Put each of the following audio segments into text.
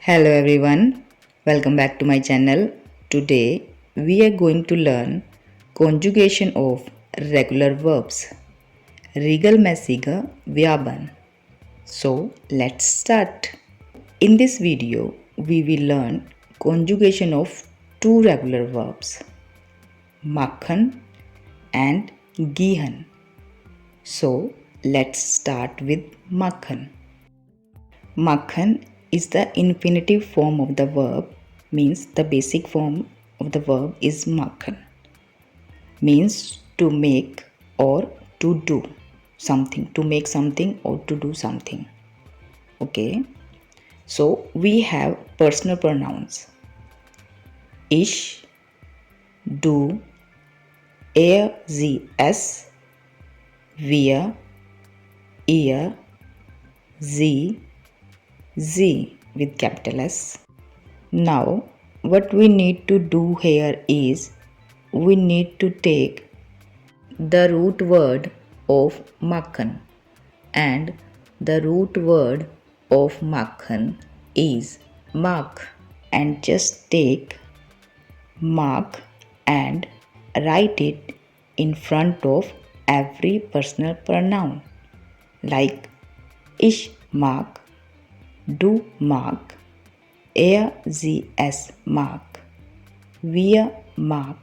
Hello everyone, welcome back to my channel. Today we are going to learn conjugation of regular verbs, regelmäßige Verben. So let's start. In this video we will learn conjugation of two regular verbs, Makhan and Gehen. So let's start with Makhan. Makhan is the infinitive form of the verb, means the basic form of the verb is makhan, means to make or to do something, to make something or to do something. Okay, so we have personal pronouns ich, du, er, sie, es, wir, ihr, sie, Z with capital S. Now what we need to do here is we need to take the root word of Makhan, and the root word of Makhan is mark, and just take mark and write it in front of every personal pronoun like ich mag, du mag, sie es mag, wir mag,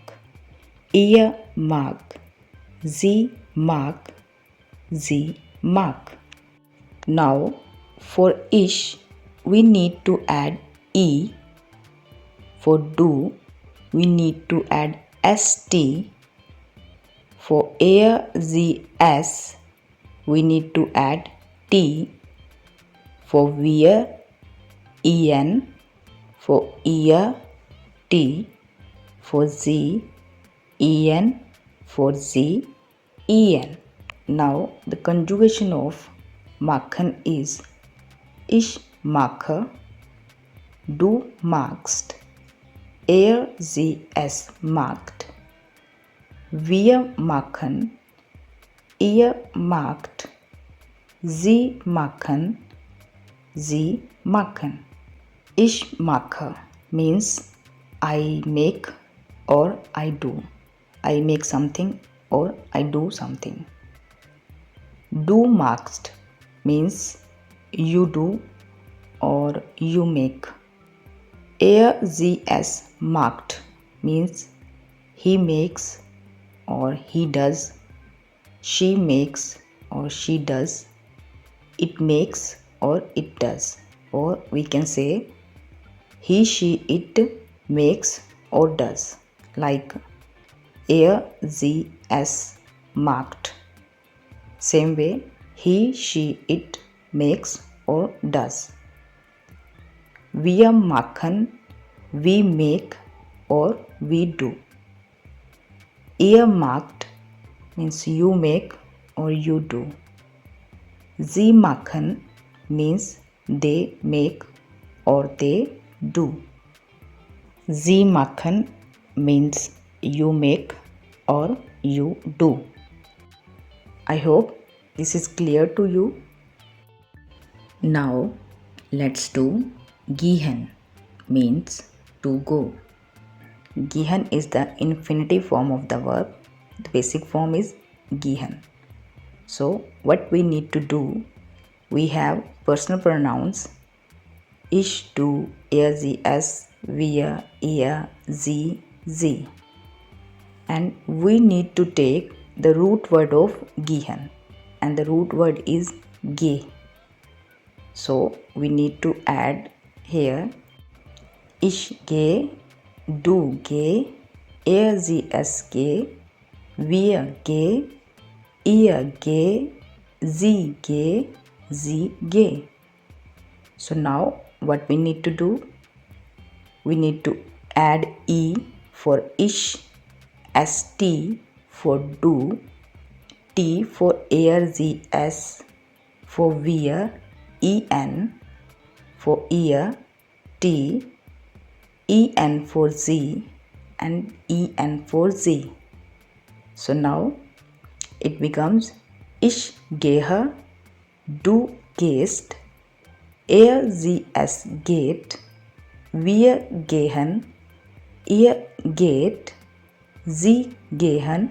ihr mag, sie mag, sie mag. Now for ich we need to add e, for do we need to add st, for sie es we need to add t, for wir, en, for ihr, t, for sie, en, for sie, en. Now the conjugation of Makhan is ich mache, du magst, sie es magt, wir machen, ihr magt, sie machen, Sie machen. Ich mache means I make or I do. I make something or I do something. Du magst means you do or you make. Sie es magt means he makes or he does. She makes or she does. It makes or it does, or we can say he, she, it makes or does, like sie es magt. Same way, he, she, it makes or does. Wir machen, we make or we do. Ihr magt means you make or you do. Sie machen means they make or they do. Sie machen means you make or you do. I hope this is clear to you. Now let's do Gehen, means to go. Gehen is the infinitive form of the verb. The basic form is Gehen. So what we need to do, we have personal pronouns ich, du, sie, es, wir, ihr, sie, sie, and we need to take the root word of Gehen, and the root word is ge. So we need to add here ich gehe, du geh, sie es geh, wir geh, ihr geh, sie geh, sie geh. So now what we need to do, we need to add e for ich, st for do, t for sie es, for wir, en for ihr, t, en for sie, and en for sie. So now it becomes ich gehe, du gehst, sie es geht, Wir gehen, ihr geht, sie gehen,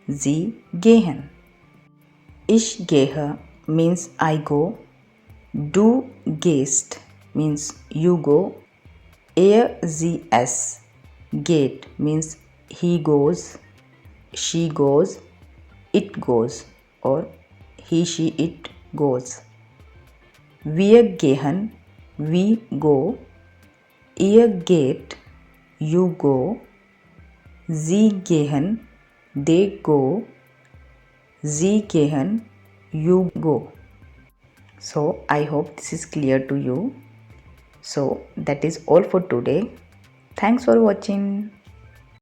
sie gehen. Ich gehe means I go. Du gehst means you go. Er, sie, es geht means he goes, she goes, it goes, or he, she, it goes. Wir gehen, we go. Ihr geht, you go. Sie gehen, they go. Sie gehen, you go. So I hope this is clear to you. So that is all for today. Thanks for watching.